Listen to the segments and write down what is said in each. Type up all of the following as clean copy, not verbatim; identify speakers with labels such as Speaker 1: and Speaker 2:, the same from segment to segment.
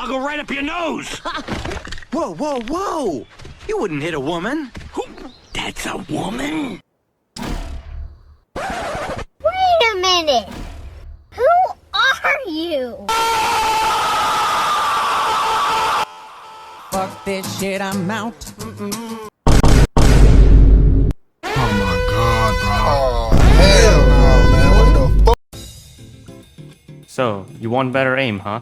Speaker 1: I'll go right up your nose!
Speaker 2: Whoa, whoa, whoa! You wouldn't hit a woman.
Speaker 1: That's a woman?
Speaker 3: Wait a minute! Who are you?
Speaker 4: Fuck this shit, I'm out.
Speaker 5: Oh my god, bro.
Speaker 6: Oh, hell no, man. What the fuck?
Speaker 7: So, you want better aim, huh?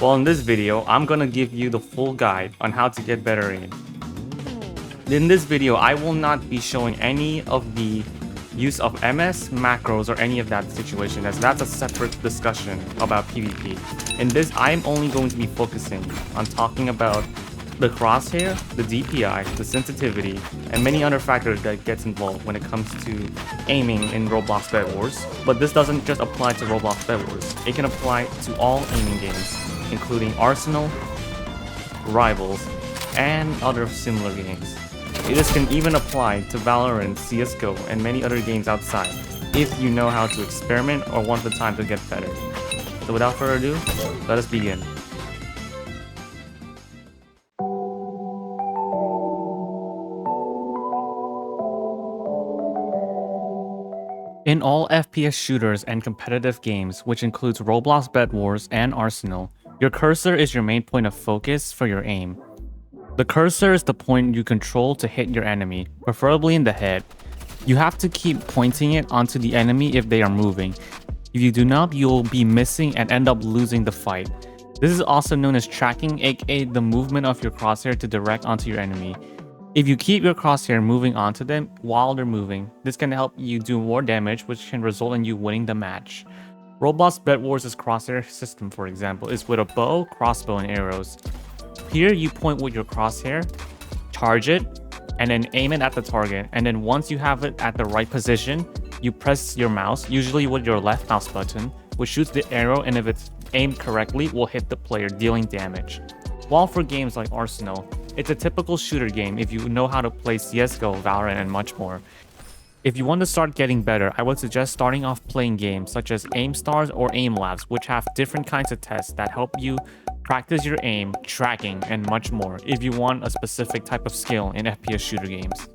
Speaker 7: Well, in this video, I'm gonna give you the full guide on how to get better aim. In this video, I will not be showing any of the use of MS, macros, or any of that situation, as that's a separate discussion about PvP. In this, I'm only going to be focusing on talking about the crosshair, the DPI, the sensitivity, and many other factors that gets involved when it comes to aiming in Roblox Bed Wars. But this doesn't just apply to Roblox Bed Wars. It can apply to all aiming games, including Arsenal, Rivals, and other similar games. This can even apply to Valorant, CSGO, and many other games outside, if you know how to experiment or want the time to get better. So without further ado, let us begin. In all FPS shooters and competitive games, which includes Roblox Bed Wars and Arsenal, your cursor is your main point of focus for your aim. The cursor is the point you control to hit your enemy, preferably in the head. You have to keep pointing it onto the enemy if they are moving. If you do not, you will be missing and end up losing the fight. This is also known as tracking, aka the movement of your crosshair to direct onto your enemy. If you keep your crosshair moving onto them while they're moving, this can help you do more damage, which can result in you winning the match. Roblox Bed Wars' crosshair system, for example, is with a bow, crossbow, and arrows. Here you point with your crosshair, charge it, and then aim it at the target, and then once you have it at the right position, you press your mouse, usually with your left mouse button, which shoots the arrow, and if it's aimed correctly, will hit the player, dealing damage. While for games like Arsenal, it's a typical shooter game if you know how to play CSGO, Valorant, and much more. If you want to start getting better, I would suggest starting off playing games such as Aim Stars or Aim Labs, which have different kinds of tests that help you practice your aim, tracking, and much more if you want a specific type of skill in FPS shooter games.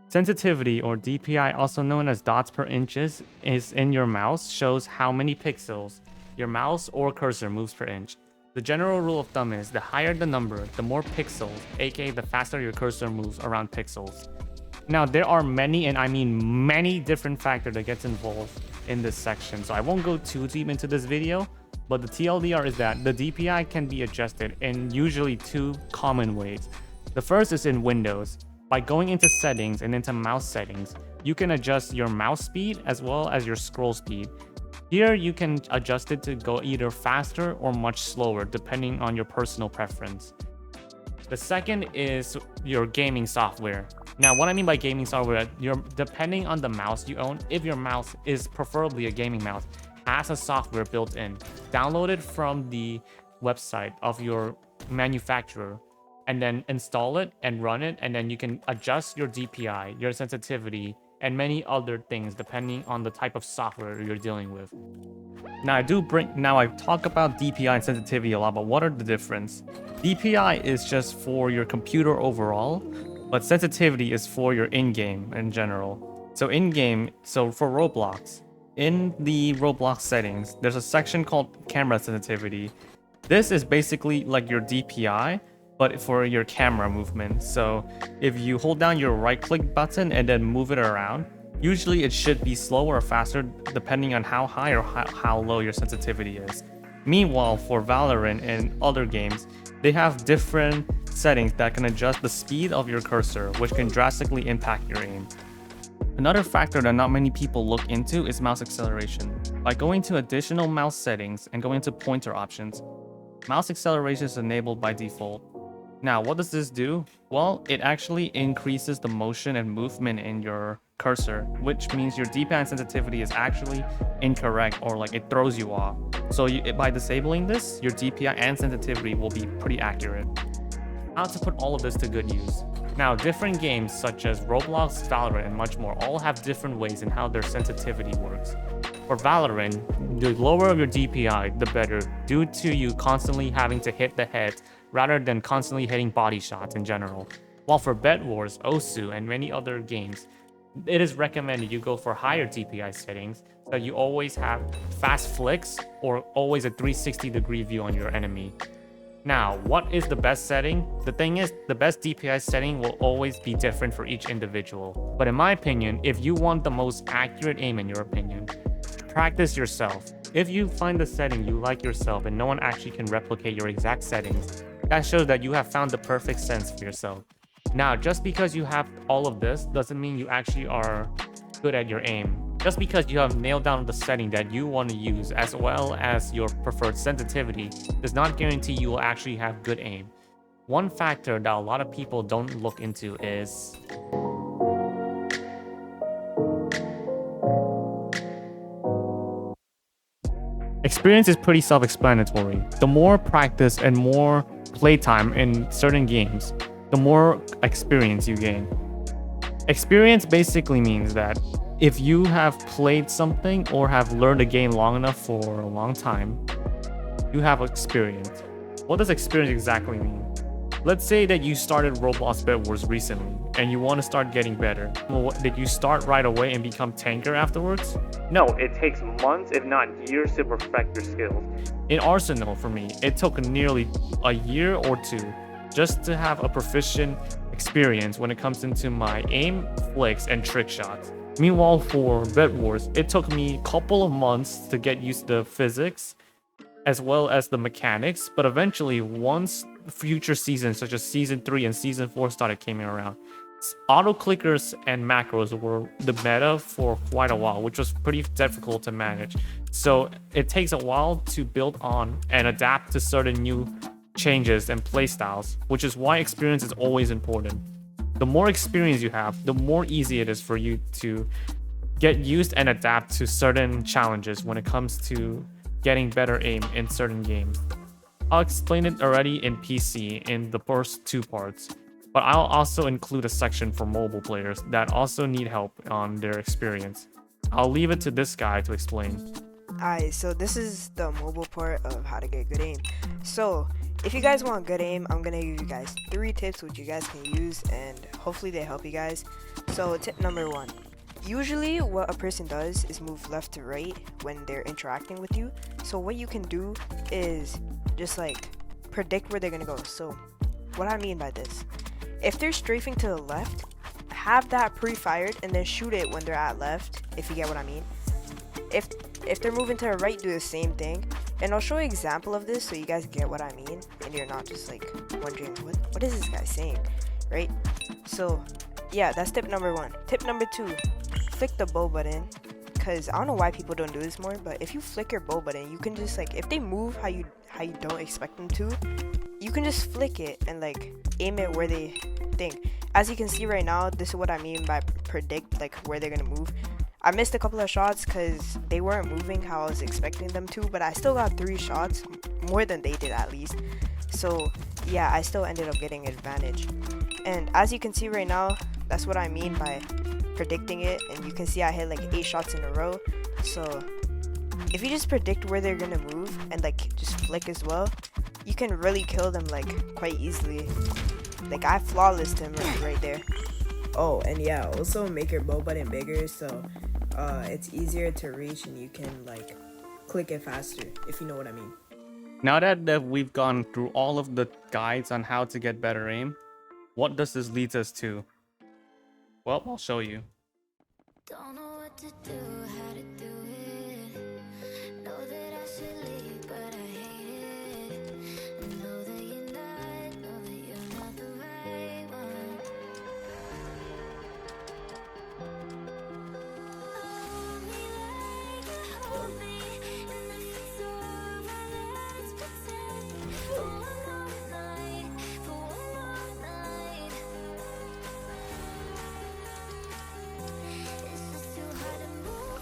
Speaker 7: Sensitivity, or DPI, also known as dots per inches, is in your mouse, shows how many pixels your mouse or cursor moves per inch. The general rule of thumb is the higher the number, the more pixels, aka the faster your cursor moves around pixels. Now, there are many, and I mean many, different factors that gets involved in this section, so I won't go too deep into this video, but the TLDR is that the DPI can be adjusted in usually two common ways. The first is in Windows. By going into settings and into mouse settings, you can adjust your mouse speed as well as your scroll speed. Here, you can adjust it to go either faster or much slower, depending on your personal preference. The second is your gaming software. Now, what I mean by gaming software, depending on the mouse you own, if your mouse is preferably a gaming mouse, has a software built in, download it from the website of your manufacturer, and then install it and run it, and then you can adjust your DPI, your sensitivity, and many other things depending on the type of software you're dealing with. Now I talk about DPI and sensitivity a lot, but what are the difference? DPI is just for your computer overall, but sensitivity is for your in-game in general. So for Roblox, in the Roblox settings, there's a section called camera sensitivity. This is basically like your DPI, but for your camera movement. So if you hold down your right click button and then move it around, usually it should be slower or faster depending on how high or how low your sensitivity is. Meanwhile, for Valorant and other games, they have different settings that can adjust the speed of your cursor, which can drastically impact your aim. Another factor that not many people look into is mouse acceleration. By going to additional mouse settings and going to pointer options, mouse acceleration is enabled by default. Now, what does this do? Well, it actually increases the motion and movement in your cursor, which means your DPI sensitivity is actually incorrect, or like it throws you off. So by disabling this, your DPI and sensitivity will be pretty accurate. how to put all of this to good use. Now, different games such as Roblox, Valorant, and much more all have different ways in how their sensitivity works. For Valorant, the lower your DPI, the better, due to you constantly having to hit the head rather than constantly hitting body shots in general. While for Bed Wars, Osu, and many other games, it is recommended you go for higher DPI settings so you always have fast flicks or always a 360-degree view on your enemy. Now, what is the best setting? The thing is, the best DPI setting will always be different for each individual. But in my opinion, if you want the most accurate aim in your opinion, practice yourself. If you find the setting you like yourself and no one actually can replicate your exact settings, that shows that you have found the perfect sense for yourself. Now, just because you have all of this doesn't mean you actually are good at your aim. Just because you have nailed down the setting that you want to use as well as your preferred sensitivity does not guarantee you will actually have good aim. One factor that a lot of people don't look into is experience is pretty self-explanatory. The more practice and more playtime in certain games, the more experience you gain. Experience basically means that if you have played something or have learned a game long enough for a long time, you have experience. What does experience exactly mean? Let's say that you started Roblox Bed Wars recently and you want to start getting better. Well, did you start right away and become tanker afterwards? No, it takes months if not years to perfect your skills. In Arsenal, for me, it took nearly a year or two just to have a proficient experience when it comes into my aim, flicks, and trick shots. Meanwhile, for Bed Wars, it took me a couple of months to get used to the physics as well as the mechanics, but eventually, once future seasons such as Season 3 and Season 4 started coming around, auto clickers and macros were the meta for quite a while, which was pretty difficult to manage. So it takes a while to build on and adapt to certain new changes and playstyles, which is why experience is always important. The more experience you have, the more easy it is for you to get used and adapt to certain challenges when it comes to getting better aim in certain games. I'll explain it already in PC in the first two parts, but I'll also include a section for mobile players that also need help on their experience. I'll leave it to this guy to explain.
Speaker 4: Alright, so this is the mobile part of how to get good aim. So, if you guys want good aim, I'm gonna give you guys 3 tips which you guys can use and hopefully they help you guys. So, tip number 1. Usually what a person does is move left to right when they're interacting with you. So what you can do is just like predict where they're gonna go. So what I mean by this, if they're strafing to the left, have that pre-fired and then shoot it when they're at left, if you get what I mean. If they're moving to the right, do the same thing. And I'll show you an example of this so you guys get what I mean and you're not just like wondering what is this guy saying, right? So yeah, that's tip number 1. Tip number 2, flick the bow button, because I don't know why people don't do this more, but if you flick your bow button, you can just like, if they move how you don't expect them to, you can just flick it and like aim it where they think. As you can see right now, this is what I mean by predict, like where they're gonna move. I missed a couple of shots because they weren't moving how I was expecting them to, but I still got 3 shots, more than they did at least. So yeah, I still ended up getting an advantage. And as you can see right now, that's what I mean by predicting it. And you can see I hit like 8 shots in a row. So if you just predict where they're gonna move and like just flick as well, you can really kill them like quite easily. Like I flawlessed him right there.
Speaker 8: Oh, and yeah, also make your bow button bigger so it's easier to reach and you can like click it faster, if you know what I mean.
Speaker 7: Now that we've gone through all of the guides on how to get better aim, what does this lead us to? Well, I'll show you.
Speaker 9: Don't know what to do, how to do it. Know that I should leave, but I hate it. Know that you're not the right one. Hold me like you hold me, and if it's over, let's pretend. For one more night, for one more night. It's just too hard to move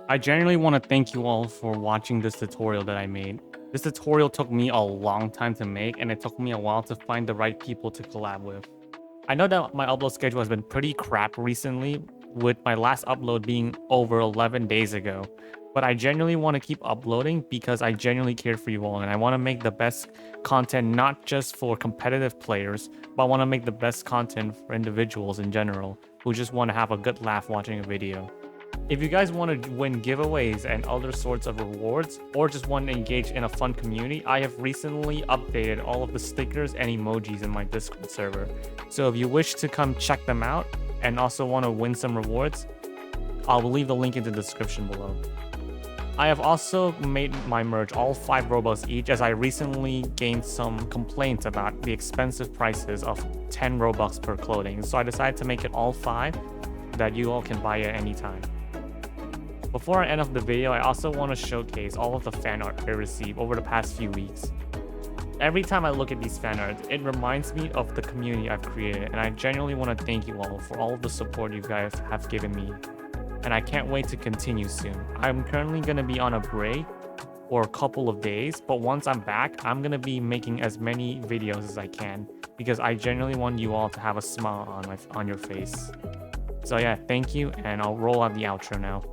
Speaker 7: I genuinely want to thank you all for watching this tutorial that I made. This tutorial took me a long time to make, and it took me a while to find the right people to collab with. I know that my upload schedule has been pretty crap recently, with my last upload being over 11 days ago. But I genuinely want to keep uploading because I genuinely care for you all, and I want to make the best content not just for competitive players, but I want to make the best content for individuals in general who just want to have a good laugh watching a video. If you guys want to win giveaways and other sorts of rewards, or just want to engage in a fun community, I have recently updated all of the stickers and emojis in my Discord server. So if you wish to come check them out and also want to win some rewards, I'll leave the link in the description below. I have also made my merch all 5 Robux each, as I recently gained some complaints about the expensive prices of 10 Robux per clothing. So I decided to make it all 5 that you all can buy at any time. Before I end off the video, I also want to showcase all of the fan art I received over the past few weeks. Every time I look at these fan arts, it reminds me of the community I've created, and I genuinely want to thank you all for all of the support you guys have given me. And I can't wait to continue soon. I'm currently going to be on a break for a couple of days, but once I'm back, I'm going to be making as many videos as I can, because I genuinely want you all to have a smile on your face. So yeah, thank you, and I'll roll out the outro now.